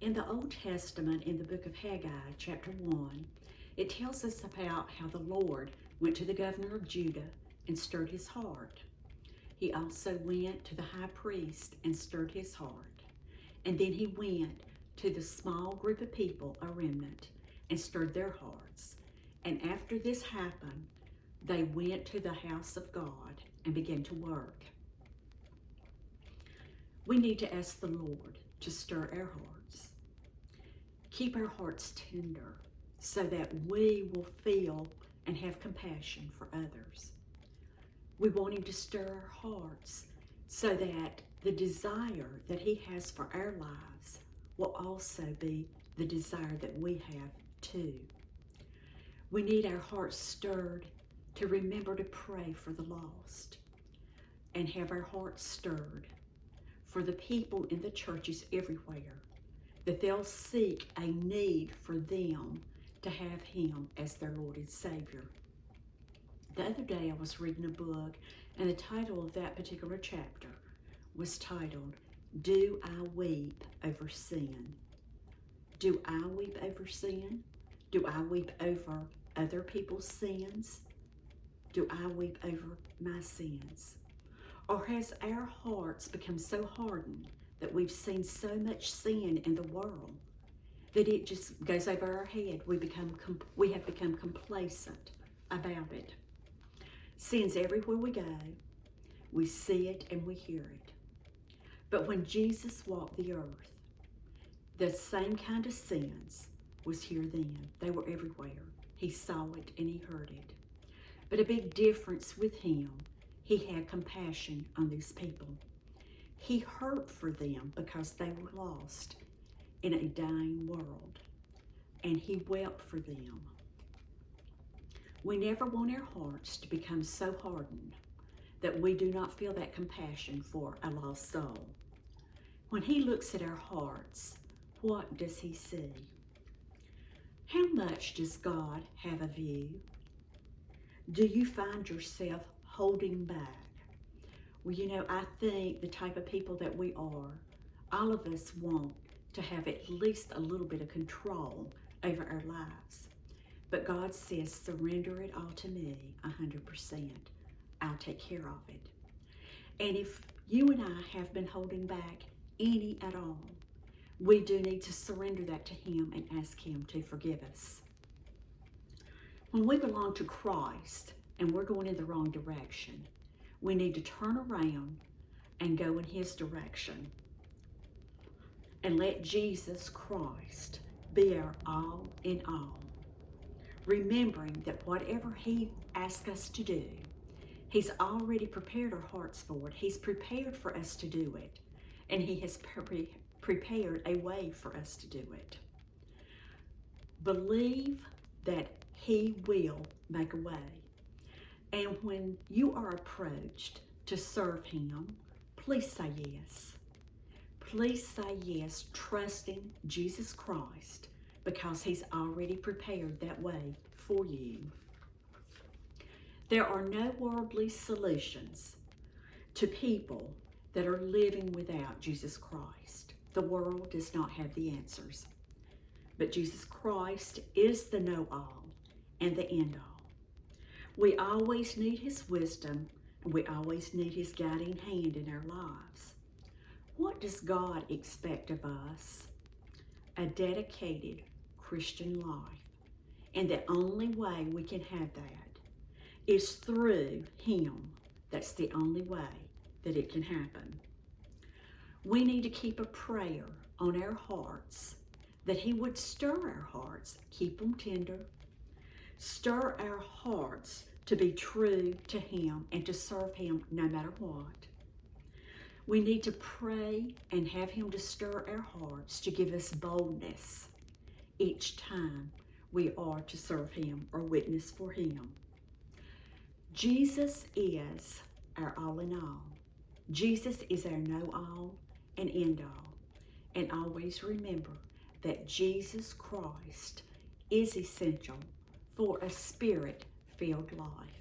In the Old Testament, in the book of Haggai, chapter 1, it tells us about how the Lord went to the governor of Judah and stirred his heart. He also went to the high priest and stirred his heart. And then he went to the small group of people, a remnant, and stirred their hearts. And after this happened, they went to the house of God and began to work. We need to ask the Lord to stir our hearts. Keep our hearts tender so that we will feel and have compassion for others. We want him to stir our hearts so that the desire that he has for our lives will also be the desire that we have too. We need our hearts stirred to remember to pray for the lost and have our hearts stirred for the people in the churches everywhere, that they'll seek a need for them to have him as their Lord and Savior. The other day I was reading a book, and the title of that particular chapter was titled, Do I Weep Over Sin? Do I weep over sin? Do I weep over other people's sins? Do I weep over my sins? Or has our hearts become so hardened that we've seen so much sin in the world that it just goes over our head? We have become complacent about it. Sin's everywhere we go. We see it and we hear it. But when Jesus walked the earth, the same kind of sins was here then. They were everywhere. He saw it and he heard it. But a big difference with him, he had compassion on these people. He hurt for them because they were lost in a dying world, and he wept for them. We never want our hearts to become so hardened that we do not feel that compassion for a lost soul. When he looks at our hearts, what does he see? How much does God have of you? Do you find yourself holding back? Well, I think the type of people that we are, all of us want to have at least a little bit of control over our lives. But God says, surrender it all to me 100%. I'll take care of it. And if you and I have been holding back any at all, we do need to surrender that to him and ask him to forgive us. When we belong to Christ and we're going in the wrong direction, we need to turn around and go in his direction and let Jesus Christ be our all in all. Remembering that whatever he asks us to do, he's already prepared our hearts for it. He's prepared for us to do it. And he has prepared a way for us to do it. Believe that he will make a way. And when you are approached to serve him, please say yes. Please say yes, trusting Jesus Christ, because he's already prepared that way for you. There are no worldly solutions to people that are living without Jesus Christ. The world does not have the answers. But Jesus Christ is the know-all and the end-all. We always need his wisdom, and we always need his guiding hand in our lives. What does God expect of us? A dedicated Christian life. And the only way we can have that is through him. That's the only way that it can happen. We need to keep a prayer on our hearts that he would stir our hearts, keep them tender, stir our hearts to be true to him and to serve him no matter what. We need to pray and have him to stir our hearts to give us boldness each time we are to serve him or witness for him. Jesus is our all in all. Jesus is our know-all and end-all. And always remember that Jesus Christ is essential for a spirit-filled life.